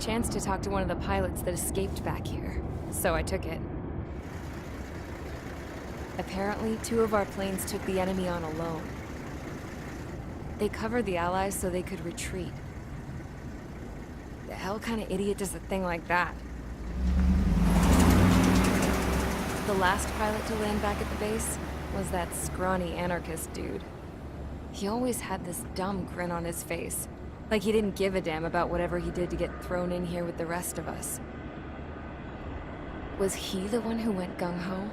chance to talk to one of the pilots that escaped back here, so I took it. Apparently, 2 of our planes took the enemy on alone. They covered the Allies so they could retreat. The hell kind of idiot does a thing like that? The last pilot to land back at the base was that scrawny anarchist dude. He always had this dumb grin on his face, like he didn't give a damn about whatever he did to get thrown in here with the rest of us. Was he the one who went gung-ho?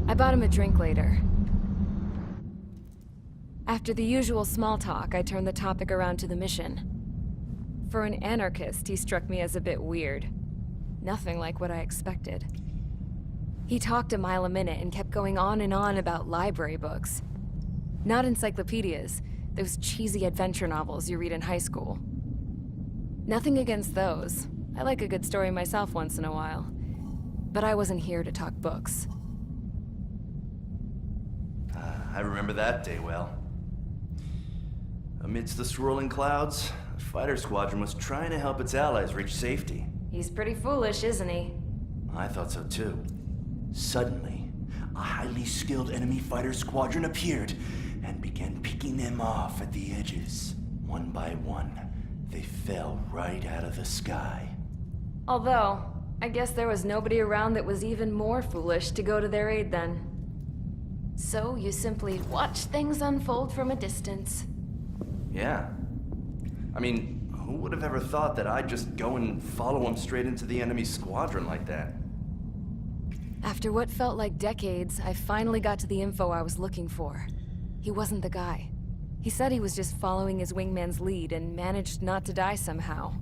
I bought him a drink later. After the usual small talk, I turned the topic around to the mission. For an anarchist, he struck me as a bit weird. Nothing like what I expected. He talked a mile a minute and kept going on and on about library books. Not encyclopedias, those cheesy adventure novels you read in high school. Nothing against those. I like a good story myself once in a while. But I wasn't here to talk books. I remember that day well. Amidst the swirling clouds, a fighter squadron was trying to help its allies reach safety. He's pretty foolish, isn't he? I thought so too. Suddenly, a highly skilled enemy fighter squadron appeared and began picking them off at the edges. One by one, they fell right out of the sky. Although, I guess there was nobody around that was even more foolish to go to their aid then. So you simply watch things unfold from a distance. Yeah. I mean, who would have ever thought that I'd just go and follow him straight into the enemy squadron like that? After what felt like decades, I finally got to the info I was looking for. He wasn't the guy. He said he was just following his wingman's lead and managed not to die somehow.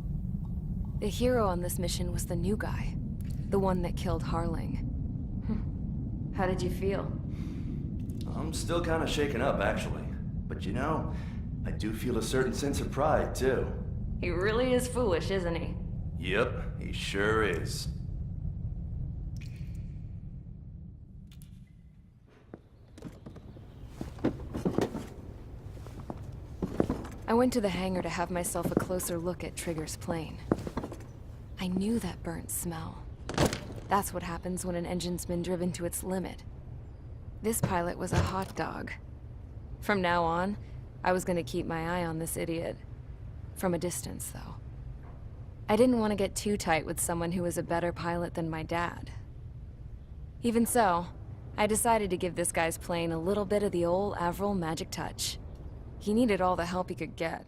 The hero on this mission was the new guy. The one that killed Harling. How did you feel? I'm still kind of shaken up, actually. But you know, I do feel a certain sense of pride, too. He really is foolish, isn't he? Yep, he sure is. I went to the hangar to have myself a closer look at Trigger's plane. I knew that burnt smell. That's what happens when an engine's been driven to its limit. This pilot was a hot dog. From now on, I was gonna keep my eye on this idiot. From a distance, though. I didn't want to get too tight with someone who was a better pilot than my dad. Even so, I decided to give this guy's plane a little bit of the old Avril magic touch. He needed all the help he could get.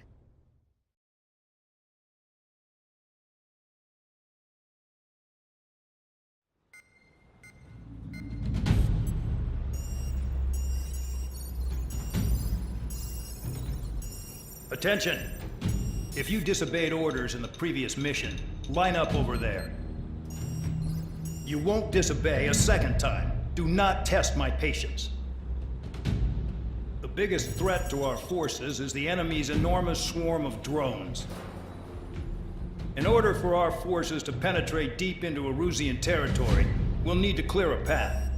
Attention! If you disobeyed orders in the previous mission, line up over there. You won't disobey a second time. Do not test my patience. The biggest threat to our forces is the enemy's enormous swarm of drones. In order for our forces to penetrate deep into Erusian territory, we'll need to clear a path.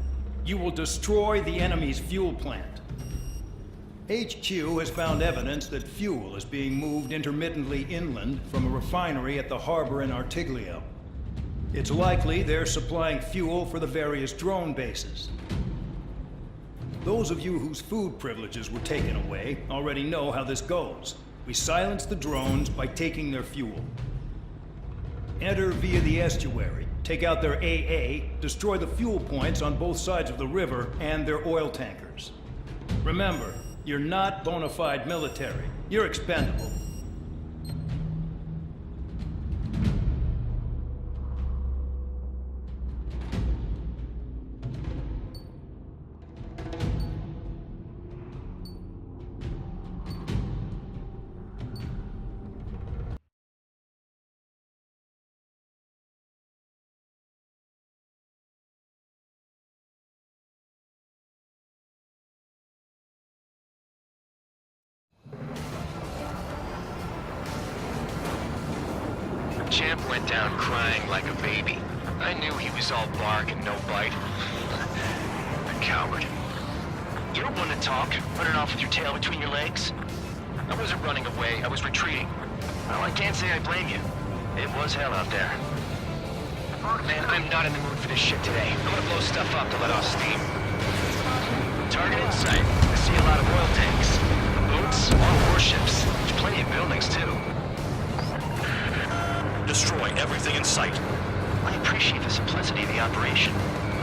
You will destroy the enemy's fuel plant. HQ has found evidence that fuel is being moved intermittently inland from a refinery at the harbor in Artiglio. It's likely they're supplying fuel for the various drone bases. Those of you whose food privileges were taken away already know how this goes. We silence the drones by taking their fuel. Enter via the estuary, take out their AA, destroy the fuel points on both sides of the river and their oil tankers. Remember, you're not bona fide military. You're expendable. Champ went down crying like a baby. I knew he was all bark and no bite. A coward. You don't want to talk, running off with your tail between your legs? I wasn't running away, I was retreating. Well, I can't say I blame you. It was hell out there. Man, I'm not in the mood for this shit today. I'm gonna blow stuff up to let off steam. Target in sight. I see a lot of oil tanks. Boats, all warships. There's plenty of buildings, too. Destroy everything in sight. I appreciate the simplicity of the operation.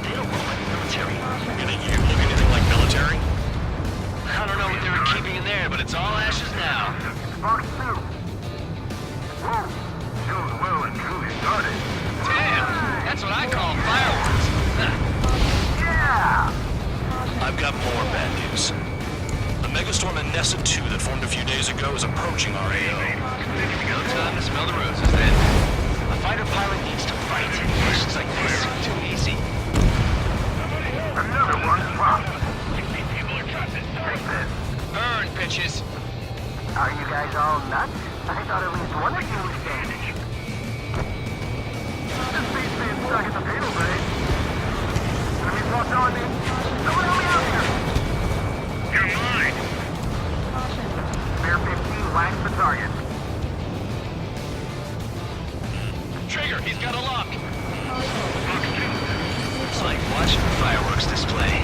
They don't look like military. You look anything like military? I don't know what they were keeping in there, but it's all ashes now. Fox 2. Whoa. Show's well and truly started. Damn! That's what I call fireworks. Yeah! I've got more bad news. The megastorm in Nessa 2 that formed a few days ago is approaching our AO. No time to smell the roses then. A fighter pilot needs to fight. Missions like this are too easy. Another one dropped. Burn, bitches. Are you guys all nuts? I thought at least one of you was dead. This beats being stuck in the payload bay. Enemies locked on me. Someone help me out here. You're mine. Bear 15 lacks the target. Trigger, he's got a lock. It's like watching a fireworks display.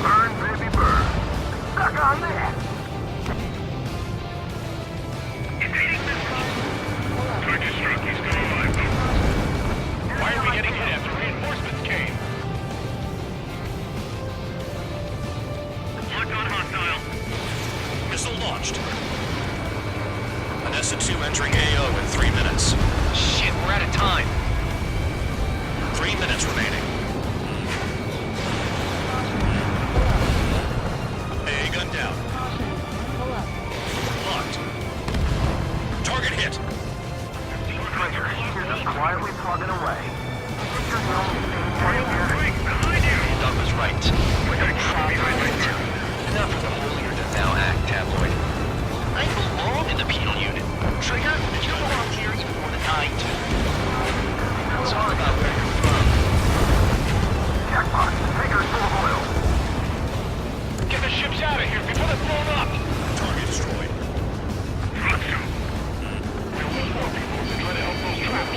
Burn, baby, burn. Stuck on that. Target struck. He's still alive, though. Why are we getting hit after reinforcements came? Locked on hostile. Missile launched. Nessa 2 entering AO in 3 minutes. Shit, we're out of time. 3 minutes remaining. AA gun down. Locked. Target hit. Trigger, you're just quietly plugging away. You're the only thing right here. Behind you! Doug was right. We're the proper military. Enough of the holier-than-thou act, tabloid. I belong in the penal unit. Trigger, you belong here even more than I do. It's all about where you're from. Jackpot, Trigger's full of oil. Get the ships out of here before they're blown up! Target destroyed. Thought so. There was more people to try to help those trapped.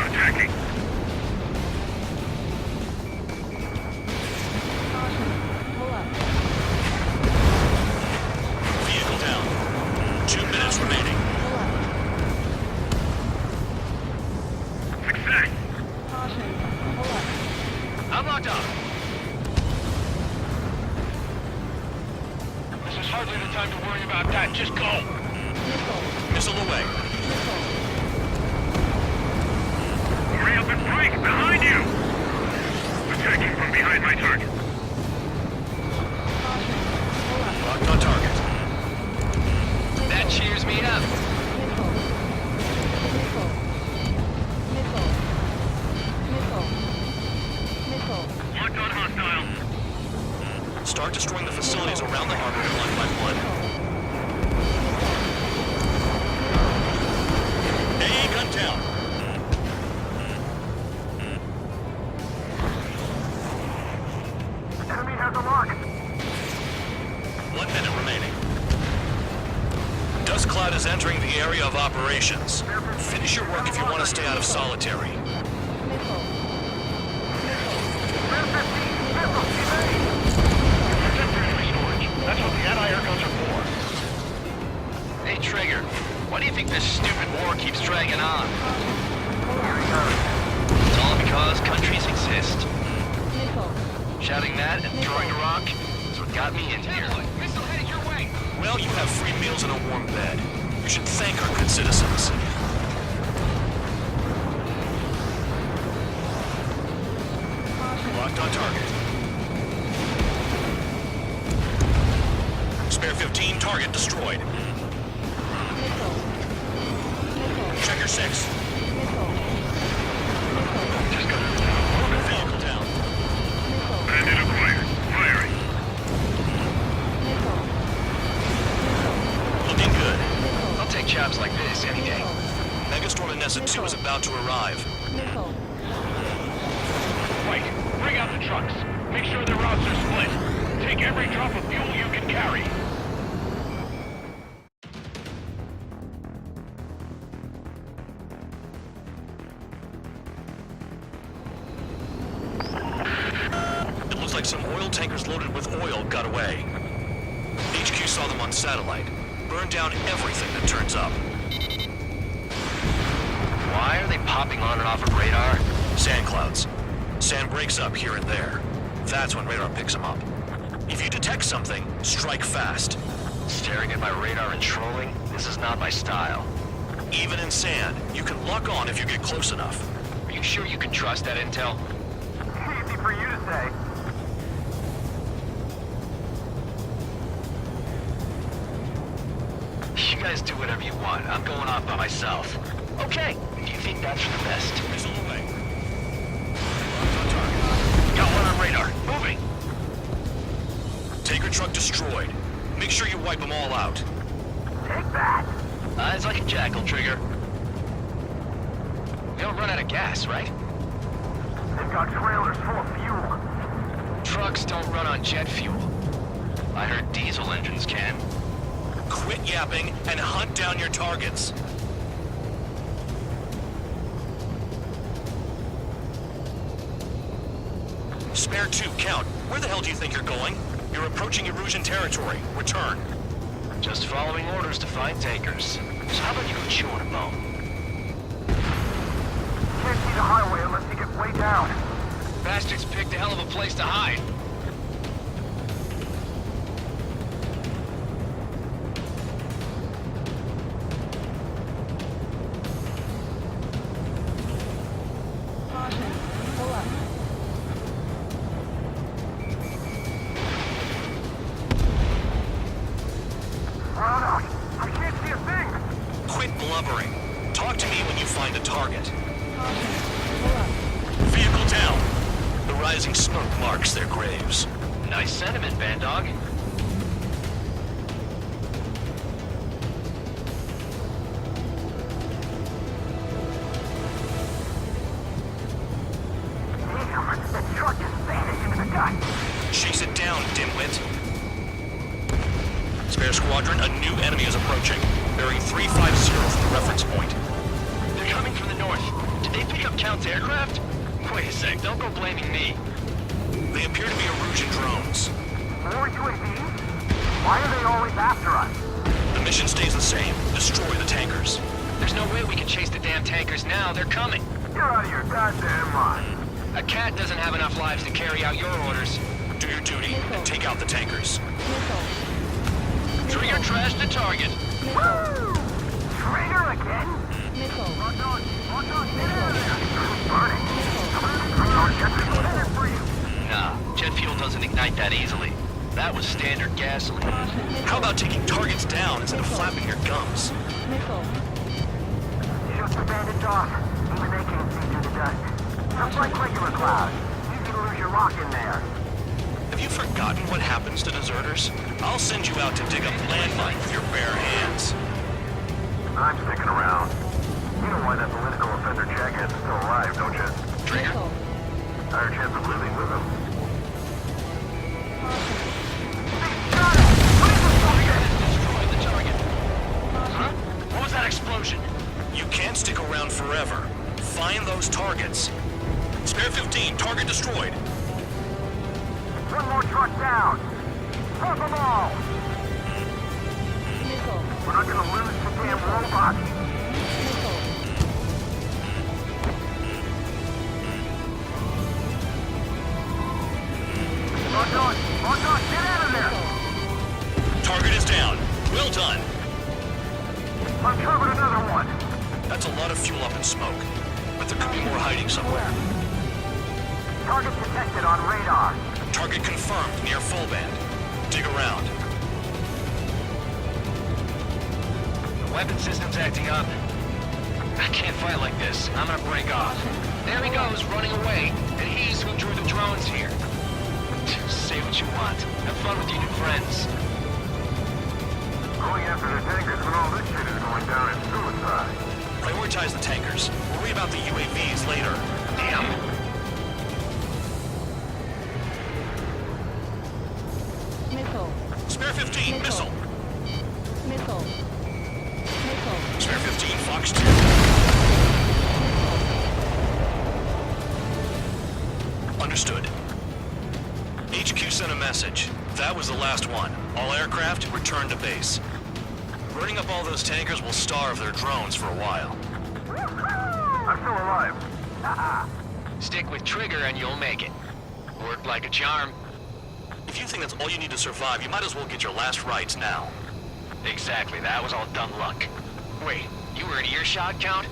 Attacking. Vehicle down. 2 minutes remaining. Success! I'm locked up. This is hardly the time to worry about that. Just go! Missile away. Hurry up and break! Behind you! Attacking from behind my target. Locked on target. That cheers me up. Locked on hostile. Start destroying the facilities around the harbor one by one. AA gun down. Enemy has a lock. 1 minute remaining. Dust cloud is entering the area of operations. Finish your work if you want to stay out of solitary. That's what the anti-air guns are for. Hey, Trigger, why do you think this stupid war keeps dragging on? It's all because countries exist. Shouting that and throwing a rock is what got me in here. Missile headed your way. Well, you have free meals and a warm bed. You should thank our good citizens. Locked on target. Spare 15, target destroyed. Checker 6. Vehicle down. Bandit acquired. Firing. Looking good. I'll take jobs like this any day. Megastorm in Nessa 2 is about to arrive. Right. Bring out the trucks. Make sure the routes are split. Take every drop of fuel you can carry. oil got away. HQ saw them on satellite. Burned down everything that turns up. Why are they popping on and off of radar? Sand clouds. Sand breaks up here and there. That's when radar picks them up. If you detect something, strike fast. Staring at my radar and trolling? This is not my style. Even in sand, you can lock on if you get close enough. Are you sure you can trust that intel? Easy for you to say. You guys do whatever you want. I'm going off by myself. Okay. Do you think that's for the best? Missile away. Got one on radar. Moving. Tanker truck destroyed. Make sure you wipe them all out. Take that. Eyes like a jackal, Trigger. We don't run out of gas, right? They've got trailers full of fuel. Trucks don't run on jet fuel. I heard diesel engines can. Quit yapping and hunt down your targets. Spare 2, Count. Where the hell do you think you're going? You're approaching Erusian territory. Return. Just following orders to find tankers. So how about you go chew on a bone? Can't see the highway unless you get way down. Bastards picked a hell of a place to hide. I can't see a thing. Quit blubbering. Talk to me when you find a target. Vehicle down. The rising smoke marks their graves. Nice sentiment, Bandog. Damn, that truck is vanishing in the gut. Chase it down, dimwit. Spare squadron, a new enemy is approaching. Bearing 350 from the reference point. They're coming from the north. Did they pick up Count's aircraft? Wait a sec, don't go blaming me. They appear to be Erusian drones. More UAVs? Why are they always after us? The mission stays the same. Destroy the tankers. There's no way we can chase the damn tankers now. They're coming. You're out of your goddamn mind. A cat doesn't have enough lives to carry out your orders. Do your duty and take out the tankers. Trigger trash the target. Woo! Trigger again? Watch on, get out of there. Burning. For you. Nah, jet fuel doesn't ignite that easily. That was standard gasoline. How about taking targets down instead of flapping your gums? Shoot the bandits off. Even they can't see through the dust. Just like regular clouds. You can lose your lock in there. Have you forgotten what happens to deserters? I'll send you out to dig up landmine with your bare hands. I'm sticking around. You know why that political offender jackass is still alive, don't you? Trigger? Higher chance of living with him. Destroy the target. Huh? What was that explosion? You can't stick around forever. Find those targets. Spare 15, target destroyed. One more truck down. Pump them all. We're not gonna lose the damn robots. Mark on, get out of there! Target is down. Well done. Uncovered another one. That's a lot of fuel up in smoke. But there could be more hiding somewhere. Target detected on radar. Target confirmed near full band. Dig around. The weapon system's acting up. I can't fight like this. I'm gonna break off. There he goes, running away. And he's who drew the drones here. Say what you want. Have fun with your new friends. Going after the tankers when all this shit is going down is suicide. Prioritize the tankers. Worry about the UAVs later. Damn. Spare 15, missile. Spare 15, Fox 2. Understood. HQ sent a message. That was the last one. All aircraft, return to base. Burning up all those tankers will starve their drones for a while. I'm still alive. Stick with Trigger and you'll make it. Worked like a charm. If you think that's all you need to survive, you might as well get your last rites now. Exactly, that was all dumb luck. Wait, you were in earshot, Count?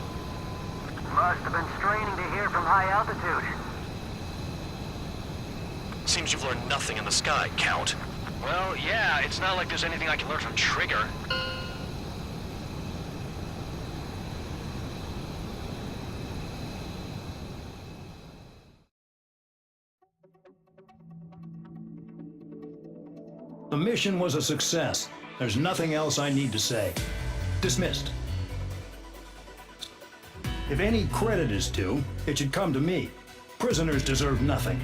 Must have been straining to hear from high altitude. Seems you've learned nothing in the sky, Count. Well, yeah, it's not like there's anything I can learn from Trigger. The mission was a success. There's nothing else I need to say. Dismissed. If any credit is due, it should come to me. Prisoners deserve nothing.